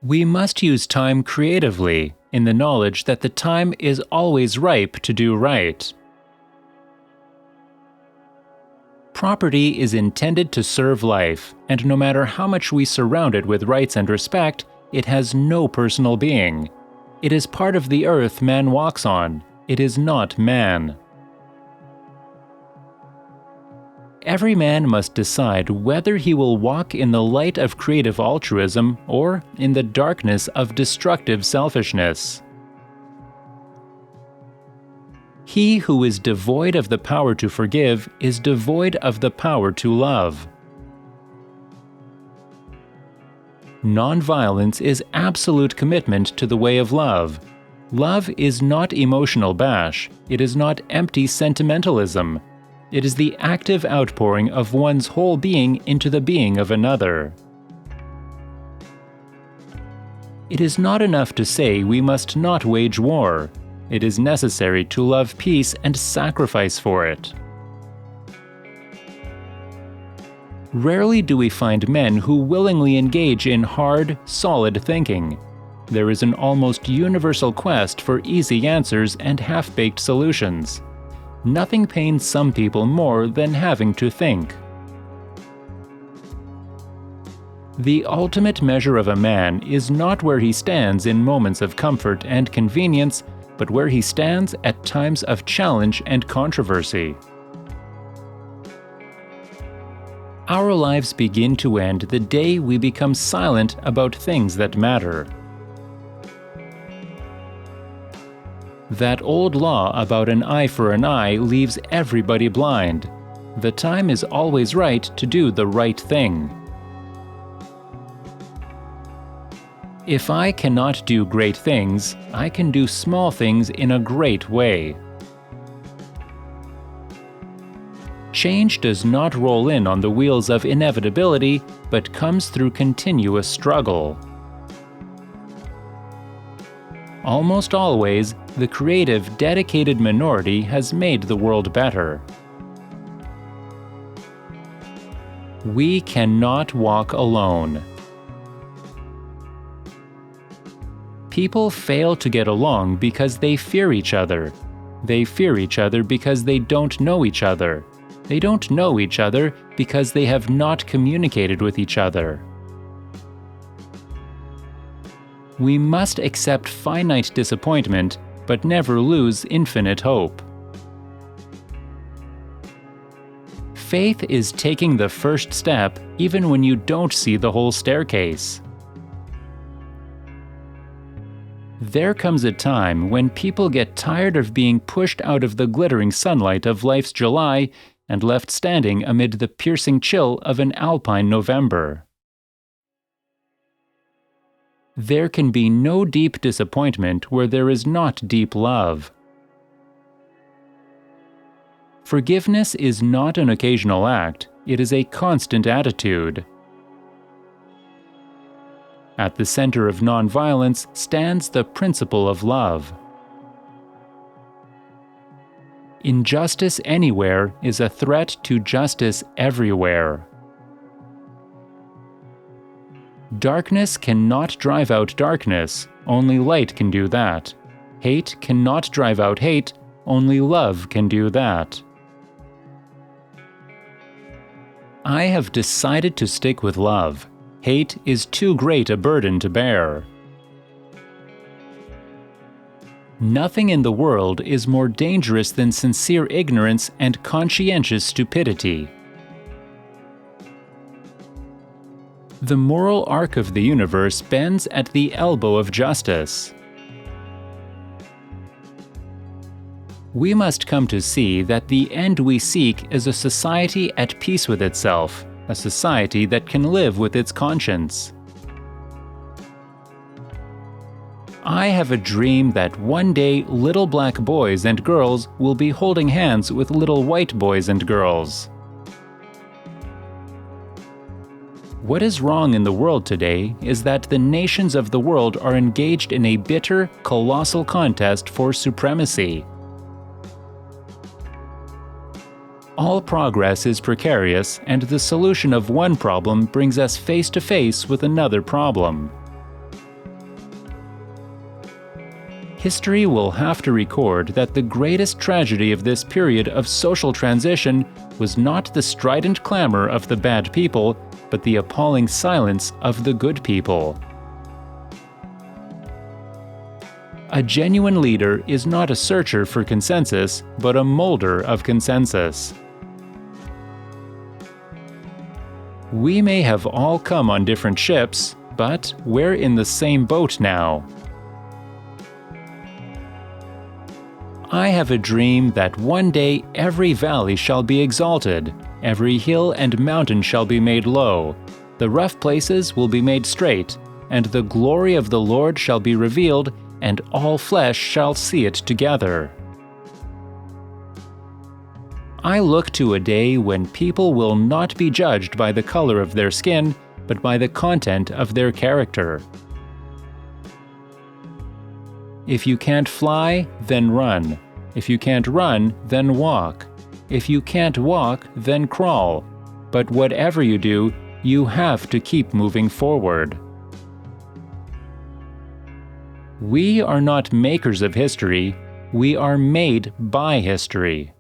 We must use time creatively, in the knowledge that the time is always ripe to do right. Property is intended to serve life, and no matter how much we surround it with rights and respect, it has no personal being. It is part of the earth man walks on. It is not man. Every man must decide whether he will walk in the light of creative altruism or in the darkness of destructive selfishness. He who is devoid of the power to forgive is devoid of the power to love. Nonviolence is absolute commitment to the way of love. Love is not emotional bash. It is not empty sentimentalism. It is the active outpouring of one's whole being into the being of another. It is not enough to say we must not wage war. It is necessary to love peace and sacrifice for it. Rarely do we find men who willingly engage in hard, solid thinking. There is an almost universal quest for easy answers and half-baked solutions. Nothing pains some people more than having to think. The ultimate measure of a man is not where he stands in moments of comfort and convenience, but where he stands at times of challenge and controversy. Our lives begin to end the day we become silent about things that matter. That old law about an eye for an eye leaves everybody blind. The time is always right to do the right thing. If I cannot do great things, I can do small things in a great way. Change does not roll in on the wheels of inevitability, but comes through continuous struggle. Almost always, the creative, dedicated minority has made the world better. We cannot walk alone. People fail to get along because they fear each other. They fear each other because they don't know each other. They don't know each other because they have not communicated with each other. We must accept finite disappointment, but never lose infinite hope. Faith is taking the first step even when you don't see the whole staircase. There comes a time when people get tired of being pushed out of the glittering sunlight of life's July and left standing amid the piercing chill of an alpine November. There can be no deep disappointment where there is not deep love. Forgiveness is not an occasional act, it is a constant attitude. At the center of nonviolence stands the principle of love. Injustice anywhere is a threat to justice everywhere. Darkness cannot drive out darkness, only light can do that. Hate cannot drive out hate, only love can do that. I have decided to stick with love. Hate is too great a burden to bear. Nothing in the world is more dangerous than sincere ignorance and conscientious stupidity. The moral arc of the universe bends at the elbow of justice. We must come to see that the end we seek is a society at peace with itself, a society that can live with its conscience. I have a dream that one day little black boys and girls will be holding hands with little white boys and girls. What is wrong in the world today is that the nations of the world are engaged in a bitter, colossal contest for supremacy. All progress is precarious, and the solution of one problem brings us face to face with another problem. History will have to record that the greatest tragedy of this period of social transition was not the strident clamor of the bad people, but the appalling silence of the good people. A genuine leader is not a searcher for consensus, but a molder of consensus. We may have all come on different ships, but we're in the same boat now. I have a dream that one day every valley shall be exalted, every hill and mountain shall be made low, the rough places will be made straight, and the glory of the Lord shall be revealed, and all flesh shall see it together. I look to a day when people will not be judged by the color of their skin, but by the content of their character. If you can't fly, then run. If you can't run, then walk. If you can't walk, then crawl. But whatever you do, you have to keep moving forward. We are not makers of history, we are made by history.